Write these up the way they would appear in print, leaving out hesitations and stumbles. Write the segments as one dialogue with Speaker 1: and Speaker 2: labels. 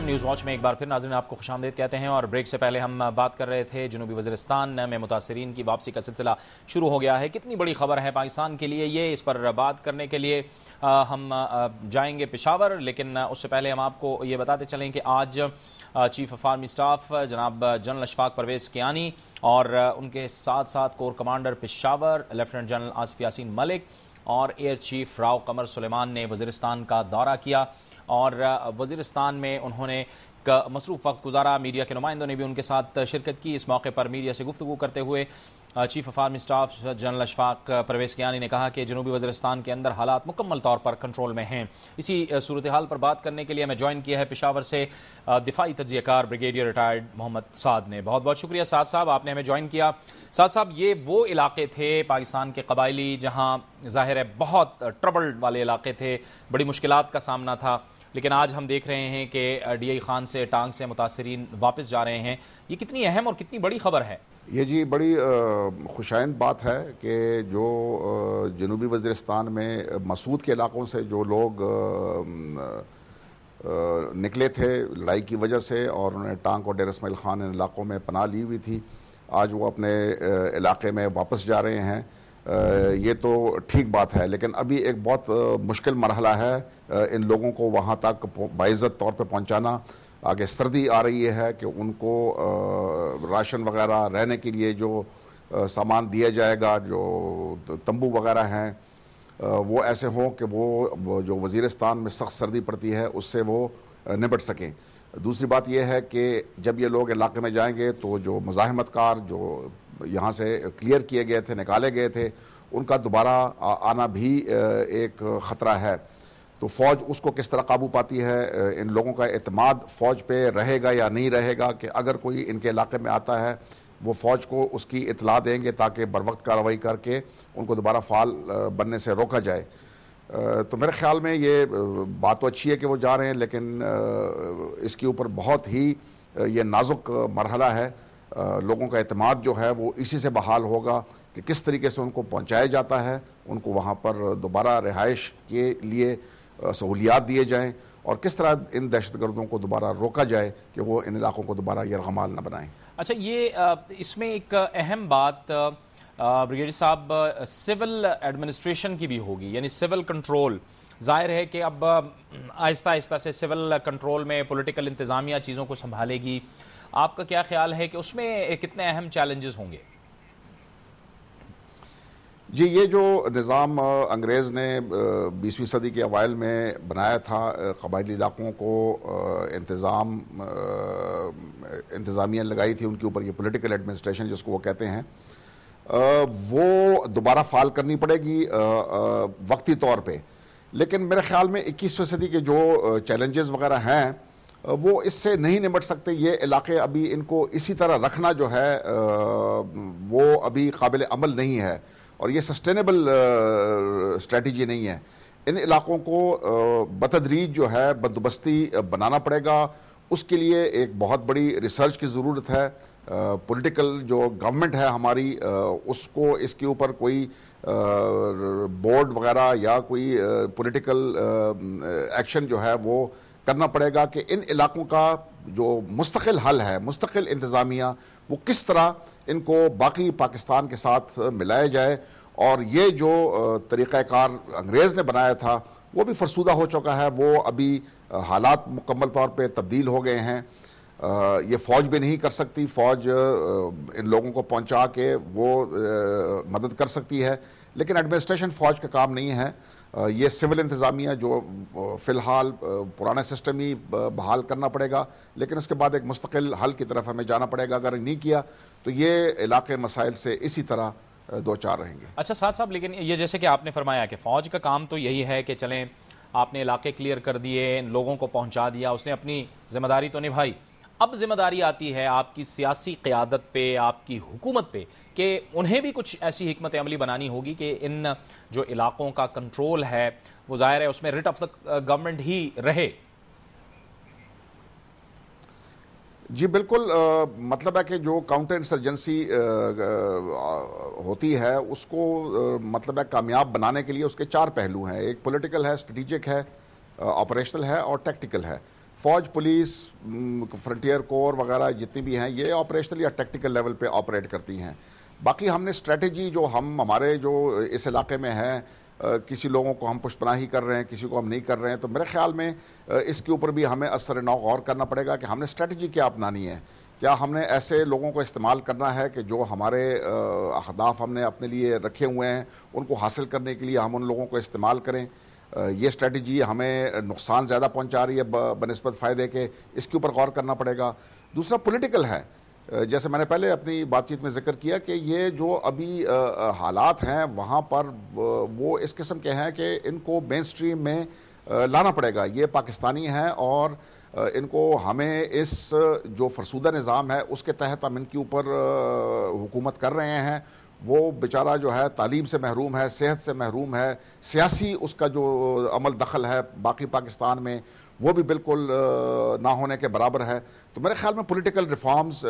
Speaker 1: Prime news watch میں ایک بار پھر ناظرین آپ کو خوشامدید کہتے ہیں، اور بریک سے پہلے ہم بات کر رہے تھے جنوبی وزیرستان میں متاثرین کی واپسی کا سلسلہ شروع ہو گیا ہے۔ کتنی بڑی خبر ہے پاکستان کے لیے یہ، اس پر بات کرنے کے لیے ہم جائیں گے پشاور، لیکن اس سے پہلے ہم آپ کو یہ بتاتے چلیں کہ آج چیف آف آرمی اسٹاف جناب جنرل اشفاق پرویز کیانی اور ان کے ساتھ ساتھ corps commander Peshawar lieutenant general Asif Yasin Malik اور ایئر چیف راؤ قمر سلیمان نے وزیرستان کا دورہ کیا، اور وزیرستان میں انہوں نے مصروف وقت گزارا۔ میڈیا کے نمائندوں نے بھی ان کے ساتھ شرکت کی۔ اس موقع پر میڈیا سے گفتگو کرتے ہوئے chief of army staff general Ashfaq Parvez Kayani نے کہا کہ جنوبی وزیرستان کے اندر حالات مکمل طور پر کنٹرول میں ہیں۔ اسی صورتحال پر بات کرنے کے لیے ہمیں جوائن کیا ہے پشاور سے دفاعی تجزیہ کار بریگیڈیئر ریٹائرڈ محمد سعد نے۔ بہت بہت شکریہ سعد صاحب، آپ نے ہمیں جوائن کیا۔ سعد صاحب، یہ وہ علاقے تھے پاکستان کے قبائلی جہاں ظاہر ہے بہت ٹربل والے علاقے تھے، بڑی مشکلات کا سامنا تھا، لیکن آج ہم دیکھ رہے ہیں کہ ڈی آئی خان سے ٹانگ سے متاثرین واپس جا رہے ہیں۔ یہ کتنی اہم اور کتنی بڑی خبر ہے؟
Speaker 2: یہ جی بڑی خوشائند بات ہے کہ جو جنوبی وزیرستان میں مسعود کے علاقوں سے جو لوگ نکلے تھے لڑائی کی وجہ سے اور انہیں ٹانگ اور ڈیر اسماعیل خان ان علاقوں میں پناہ لی ہوئی تھی، آج وہ اپنے علاقے میں واپس جا رہے ہیں۔ یہ تو ٹھیک بات ہے، لیکن ابھی ایک بہت مشکل مرحلہ ہے ان لوگوں کو وہاں تک باعزت طور پہ پہنچانا۔ آگے سردی آ رہی ہے کہ ان کو راشن وغیرہ، رہنے کے لیے جو سامان دیا جائے گا، جو تمبو وغیرہ ہیں وہ ایسے ہوں کہ وہ جو وزیرستان میں سخت سردی پڑتی ہے اس سے وہ نبٹ سکیں۔ دوسری بات یہ ہے کہ جب یہ لوگ علاقے میں جائیں گے تو جو مزاحمت کار جو یہاں سے کلیئر کیے گئے تھے، نکالے گئے تھے، ان کا دوبارہ آنا بھی ایک خطرہ ہے۔ تو فوج اس کو کس طرح قابو پاتی ہے، ان لوگوں کا اعتماد فوج پہ رہے گا یا نہیں رہے گا کہ اگر کوئی ان کے علاقے میں آتا ہے وہ فوج کو اس کی اطلاع دیں گے تاکہ بروقت کارروائی کر کے ان کو دوبارہ فعال بننے سے روکا جائے۔ تو میرے خیال میں یہ بات تو اچھی ہے کہ وہ جا رہے ہیں، لیکن اس کے اوپر بہت ہی یہ نازک مرحلہ ہے۔ لوگوں کا اعتماد جو ہے وہ اسی سے بحال ہوگا کہ کس طریقے سے ان کو پہنچایا جاتا ہے، ان کو وہاں پر دوبارہ رہائش کے لیے سہولیات دیے جائیں، اور کس طرح ان دہشت گردوں کو دوبارہ روکا جائے کہ وہ ان علاقوں کو دوبارہ یرغمال نہ بنائیں۔
Speaker 1: اچھا، یہ اس میں ایک اہم بات بریگیڈیئر صاحب سول ایڈمنسٹریشن کی بھی ہوگی، یعنی سول کنٹرول۔ ظاہر ہے کہ اب آہستہ آہستہ سے سول کنٹرول میں پولیٹیکل انتظامیہ چیزوں کو سنبھالے گی۔ آپ کا کیا خیال ہے کہ اس میں کتنے اہم چیلنجز ہوں گے؟
Speaker 2: جی، یہ جو نظام انگریز نے 20ویں صدی کے اوائل میں بنایا تھا، قبائلی علاقوں کو انتظامیہ لگائی تھی ان کے اوپر، یہ پولیٹیکل ایڈمنسٹریشن جس کو وہ کہتے ہیں، وہ دوبارہ فعال کرنی پڑے گی وقتی طور پہ۔ لیکن میرے خیال میں 21ویں صدی کے جو چیلنجز وغیرہ ہیں وہ اس سے نہیں نمٹ سکتے۔ یہ علاقے ابھی ان کو اسی طرح رکھنا جو ہے وہ ابھی قابل عمل نہیں ہے، اور یہ سسٹینیبل اسٹریٹجی نہیں ہے۔ ان علاقوں کو بتدریج جو ہے بندوبستی بنانا پڑے گا۔ اس کے لیے ایک بہت بڑی ریسرچ کی ضرورت ہے۔ پولیٹیکل جو گورنمنٹ ہے ہماری، اس کو اس کے اوپر کوئی بورڈ وغیرہ یا کوئی پولیٹیکل ایکشن جو ہے وہ کرنا پڑے گا کہ ان علاقوں کا جو مستقل حل ہے، مستقل انتظامیہ، وہ کس طرح ان کو باقی پاکستان کے ساتھ ملایا جائے۔ اور یہ جو طریقہ کار انگریز نے بنایا تھا وہ بھی فرسودہ ہو چکا ہے، وہ ابھی حالات مکمل طور پہ تبدیل ہو گئے ہیں۔ یہ فوج بھی نہیں کر سکتی، فوج ان لوگوں کو پہنچا کے وہ مدد کر سکتی ہے، لیکن ایڈمنسٹریشن فوج کا کام نہیں ہے۔ یہ سول انتظامیہ جو فی الحال پرانا سسٹم ہی بحال کرنا پڑے گا، لیکن اس کے بعد ایک مستقل حل کی طرف ہمیں جانا پڑے گا۔ اگر نہیں کیا تو یہ علاقے مسائل سے اسی طرح دو چار رہیں گے۔
Speaker 1: اچھا سعد صاحب، لیکن یہ جیسے کہ آپ نے فرمایا کہ فوج کا کام تو یہی ہے کہ چلیں آپ نے علاقے کلیئر کر دیے، لوگوں کو پہنچا دیا، اس نے اپنی ذمہ داری تو نبھائی۔ اب ذمہ داری آتی ہے آپ کی سیاسی قیادت پہ، آپ کی حکومت پہ، کہ انہیں بھی کچھ ایسی حکمت عملی بنانی ہوگی کہ ان جو علاقوں کا کنٹرول ہے وہ ظاہر ہے اس میں ریٹ آف دا گورنمنٹ ہی رہے۔
Speaker 2: جی بالکل، مطلب ہے کہ جو کاؤنٹر انسرجنسی ہوتی ہے اس کو مطلب ہے کامیاب بنانے کے لیے اس کے چار پہلو ہیں۔ ایک پولیٹیکل ہے، اسٹریٹجک ہے، آپریشنل ہے اور ٹیکٹیکل ہے۔ فوج، پولیس، فرنٹیئر کور وغیرہ جتنی بھی ہیں یہ آپریشنل یا ٹیکٹیکل لیول پہ آپریٹ کرتی ہیں. باقی ہم نے اسٹریٹجی جو ہمارے جو اس علاقے میں ہے، کسی لوگوں کو ہم پشت پناہی کر رہے ہیں، کسی کو ہم نہیں کر رہے ہیں، تو میرے خیال میں اس کے اوپر بھی ہمیں اثر نو غور کرنا پڑے گا کہ ہم نے اسٹریٹجی کیا اپنانی ہے. کیا ہم نے ایسے لوگوں کو استعمال کرنا ہے کہ جو ہمارے اہداف ہم نے اپنے لیے رکھے ہوئے ہیں ان کو حاصل کرنے کے لیے ہم ان لوگوں کو استعمال کریں. یہ اسٹریٹجی ہمیں نقصان زیادہ پہنچا رہی ہے بنسبت فائدے کے، اس کے اوپر غور کرنا پڑے گا. دوسرا پولیٹیکل ہے، جیسے میں نے پہلے اپنی بات چیت میں ذکر کیا کہ یہ جو ابھی حالات ہیں وہاں پر وہ اس قسم کے ہیں کہ ان کو مین سٹریم میں لانا پڑے گا. یہ پاکستانی ہیں اور ان کو ہمیں اس جو فرسودہ نظام ہے اس کے تحت ہم ان کے اوپر حکومت کر رہے ہیں. وہ بیچارہ جو ہے تعلیم سے محروم ہے، صحت سے محروم ہے، سیاسی اس کا جو عمل دخل ہے باقی پاکستان میں وہ بھی بالکل نہ ہونے کے برابر ہے. تو میرے خیال میں پولیٹیکل ریفارمز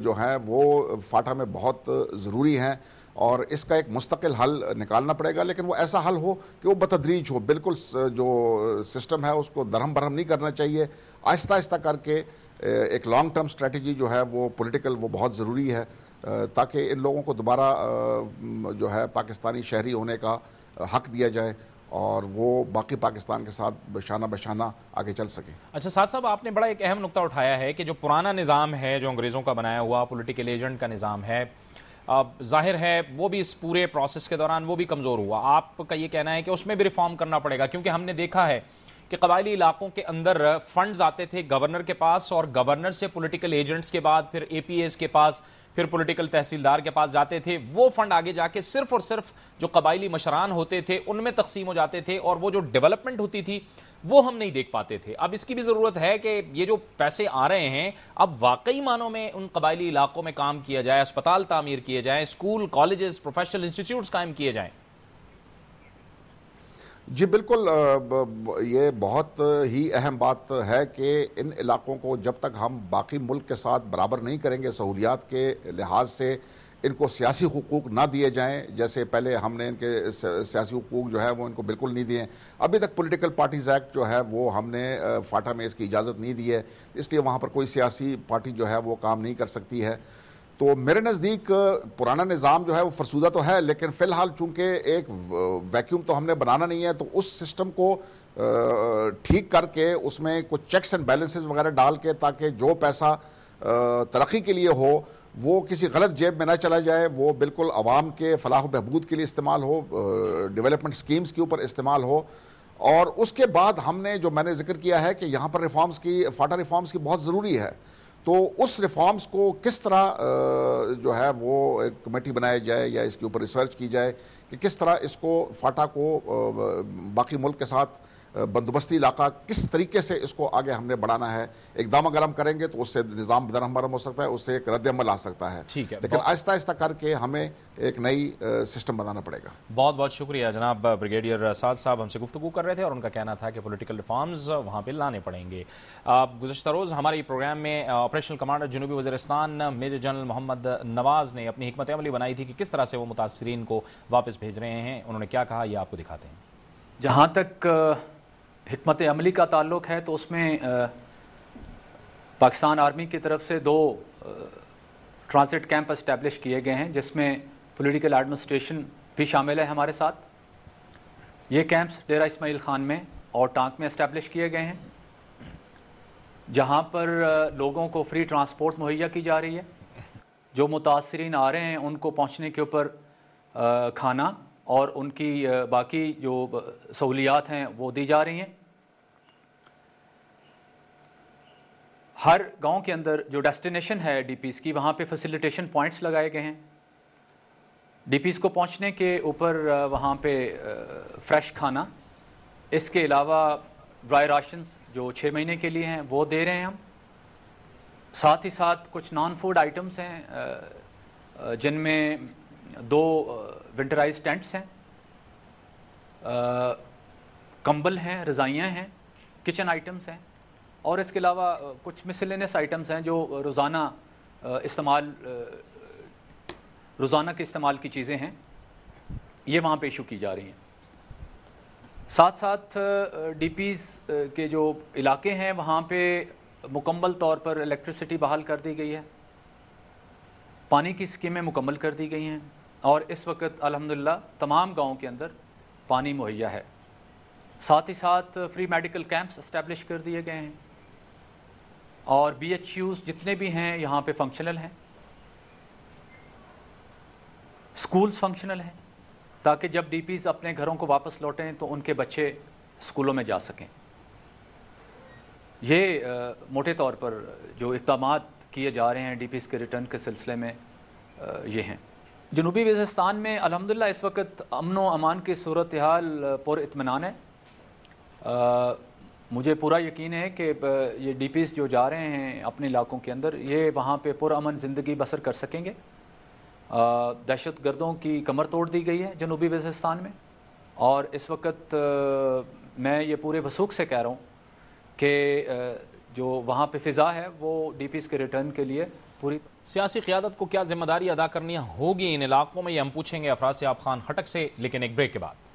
Speaker 2: جو ہیں وہ فاٹا میں بہت ضروری ہیں اور اس کا ایک مستقل حل نکالنا پڑے گا، لیکن وہ ایسا حل ہو کہ وہ بتدریج ہو. بالکل جو سسٹم ہے اس کو درہم برہم نہیں کرنا چاہیے، آہستہ آہستہ کر کے ایک لانگ ٹرم اسٹریٹجی جو ہے وہ پولیٹیکل وہ بہت ضروری ہے تاکہ ان لوگوں کو دوبارہ جو ہے پاکستانی شہری ہونے کا حق دیا جائے اور وہ باقی پاکستان کے ساتھ شانہ بشانہ آگے چل سکے.
Speaker 1: اچھا سعد صاحب، آپ نے بڑا ایک اہم نقطہ اٹھایا ہے کہ جو پرانا نظام ہے، جو انگریزوں کا بنایا ہوا پولیٹیکل ایجنٹ کا نظام ہے، ظاہر ہے وہ بھی اس پورے پروسیس کے دوران وہ بھی کمزور ہوا. آپ کا یہ کہنا ہے کہ اس میں بھی ریفارم کرنا پڑے گا، کیونکہ ہم نے دیکھا ہے کہ قبائلی علاقوں کے اندر فنڈز آتے تھے گورنر کے پاس اور گورنر سے پولیٹیکل ایجنٹس کے بعد پھر اے پی ایز کے پاس، پھر پولیٹیکل تحصیلدار کے پاس جاتے تھے. وہ فنڈ آگے جا کے صرف اور صرف جو قبائلی مشران ہوتے تھے ان میں تقسیم ہو جاتے تھے اور وہ جو ڈیولپمنٹ ہوتی تھی وہ ہم نہیں دیکھ پاتے تھے. اب اس کی بھی ضرورت ہے کہ یہ جو پیسے آ رہے ہیں اب واقعی معنوں میں ان قبائلی علاقوں میں کام کیا جائے، اسپتال تعمیر کیے جائیں، اسکول، کالجز، پروفیشنل انسٹیٹیوٹس قائم کیے جائیں.
Speaker 2: جی بالکل، یہ بہت ہی اہم بات ہے کہ ان علاقوں کو جب تک ہم باقی ملک کے ساتھ برابر نہیں کریں گے سہولیات کے لحاظ سے، ان کو سیاسی حقوق نہ دیے جائیں جیسے پہلے ہم نے ان کے سیاسی حقوق جو ہے وہ ان کو بالکل نہیں دیے. ابھی تک پولیٹیکل پارٹیز ایکٹ جو ہے وہ ہم نے فاٹا میں اس کی اجازت نہیں دی ہے، اس لیے وہاں پر کوئی سیاسی پارٹی جو ہے وہ کام نہیں کر سکتی ہے. تو میرے نزدیک پرانا نظام جو ہے وہ فرسودہ تو ہے، لیکن فی الحال چونکہ ایک ویکیوم تو ہم نے بنانا نہیں ہے، تو اس سسٹم کو ٹھیک کر کے اس میں کچھ چیکس اینڈ بیلنسز وغیرہ ڈال کے تاکہ جو پیسہ ترقی کے لیے ہو وہ کسی غلط جیب میں نہ چلا جائے، وہ بالکل عوام کے فلاح و بہبود کے لیے استعمال ہو، ڈیولپمنٹ سکیمز کے اوپر استعمال ہو. اور اس کے بعد ہم نے جو میں نے ذکر کیا ہے کہ یہاں پر ریفارمز کی، فاٹا ریفارمز کی بہت ضروری ہے. تو اس ریفارمز کو کس طرح جو ہے وہ ایک کمیٹی بنائی جائے یا اس کے اوپر ریسرچ کی جائے کہ کس طرح اس کو فاٹا کو باقی ملک کے ساتھ بندوبستی علاقہ کس طریقے سے اس کو آگے ہم نے بڑھانا ہے. اقدام اگر ہم کریں گے تو اس سے نظام درہم برہم ہو سکتا ہے، اس سے ایک رد عمل آ سکتا ہے.
Speaker 1: ٹھیک ہے،
Speaker 2: لیکن آہستہ آہستہ کر کے ہمیں ایک نئی سسٹم بنانا پڑے گا.
Speaker 1: بہت بہت شکریہ جناب بریگیڈیئر سعد صاحب ہم سے گفتگو کر رہے تھے اور ان کا کہنا تھا کہ پولیٹیکل ریفارمز وہاں پہ لانے پڑیں گے. گزشتہ روز ہمارے پروگرام میں آپریشنل کمانڈر جنوبی وزیرستان میجر جنرل محمد نواز نے اپنی حکمت عملی بنائی تھی کہ کس طرح سے وہ متاثرین کو واپس بھیج رہے ہیں. انہوں نے کیا کہا یہ آپ کو دکھاتے ہیں.
Speaker 3: جہاں تک حکمت عملی کا تعلق ہے تو اس میں پاکستان آرمی کی طرف سے 2 ٹرانزٹ کیمپ اسٹیبلش کیے گئے ہیں جس میں پولیٹیکل ایڈمنسٹریشن بھی شامل ہے ہمارے ساتھ. یہ کیمپس ڈیرہ اسماعیل خان میں اور ٹانک میں اسٹیبلش کیے گئے ہیں جہاں پر لوگوں کو فری ٹرانسپورٹ مہیا کی جا رہی ہے. جو متاثرین آ رہے ہیں ان کو پہنچنے کے اوپر کھانا اور ان کی باقی جو سہولیات ہیں وہ دی جا رہی ہیں. ہر گاؤں کے اندر جو ڈیسٹینیشن ہے ڈی پیز کی وہاں پہ فیسیلیٹیشن پوائنٹس لگائے گئے ہیں. ڈی پیز کو پہنچنے کے اوپر وہاں پہ فریش کھانا، اس کے علاوہ ڈرائی راشنز جو 6 مہینے کے لیے ہیں وہ دے رہے ہیں ہم. ساتھ ہی ساتھ کچھ نان فوڈ آئٹمس ہیں جن میں 2 ونٹرائز ٹینٹس ہیں، کمبل ہیں، رضائیاں ہیں، کچن آئٹمس ہیں اور اس کے علاوہ کچھ مسلینس آئٹمس ہیں جو روزانہ کے استعمال کی چیزیں ہیں، یہ وہاں پہ ایشو کی جا رہی ہیں. ساتھ ساتھ ڈی پیز کے جو علاقے ہیں وہاں پہ مکمل طور پر الیکٹریسٹی بحال کر دی گئی ہے، پانی کی اسکیمیں مکمل کر دی گئی ہیں، اور اس وقت الحمدللہ تمام گاؤں کے اندر پانی مہیا ہے۔ ساتھ ہی ساتھ فری میڈیکل کیمپس اسٹیبلش کر دیے گئے ہیں، اور بی ایچ یوز جتنے بھی ہیں یہاں پہ فنکشنل ہیں، اسکولز فنکشنل ہیں، تاکہ جب ڈی پیز اپنے گھروں کو واپس لوٹیں تو ان کے بچے اسکولوں میں جا سکیں۔ یہ موٹے طور پر جو اقدامات کیے جا رہے ہیں ڈی پیز کے ریٹرن کے سلسلے میں یہ ہیں۔ جنوبی وزیرستان میں الحمدللہ اس وقت امن و امان کی صورتحال پر اطمینان ہے۔ مجھے پورا یقین ہے کہ یہ ڈی پیز جو جا رہے ہیں اپنے علاقوں کے اندر، یہ وہاں پہ پرامن زندگی بسر کر سکیں گے۔ دہشت گردوں کی کمر توڑ دی گئی ہے جنوبی وزیرستان میں، اور اس وقت میں یہ پورے وثوق سے کہہ رہا ہوں کہ جو وہاں پہ فضا ہے وہ ڈی پیز کے ریٹرن کے لیے پوری۔
Speaker 1: سیاسی قیادت کو کیا ذمہ داری ادا کرنی ہوگی ان علاقوں میں، یہ ہم پوچھیں گے افراز سیاب خان خٹک سے، لیکن ایک بریک کے بعد۔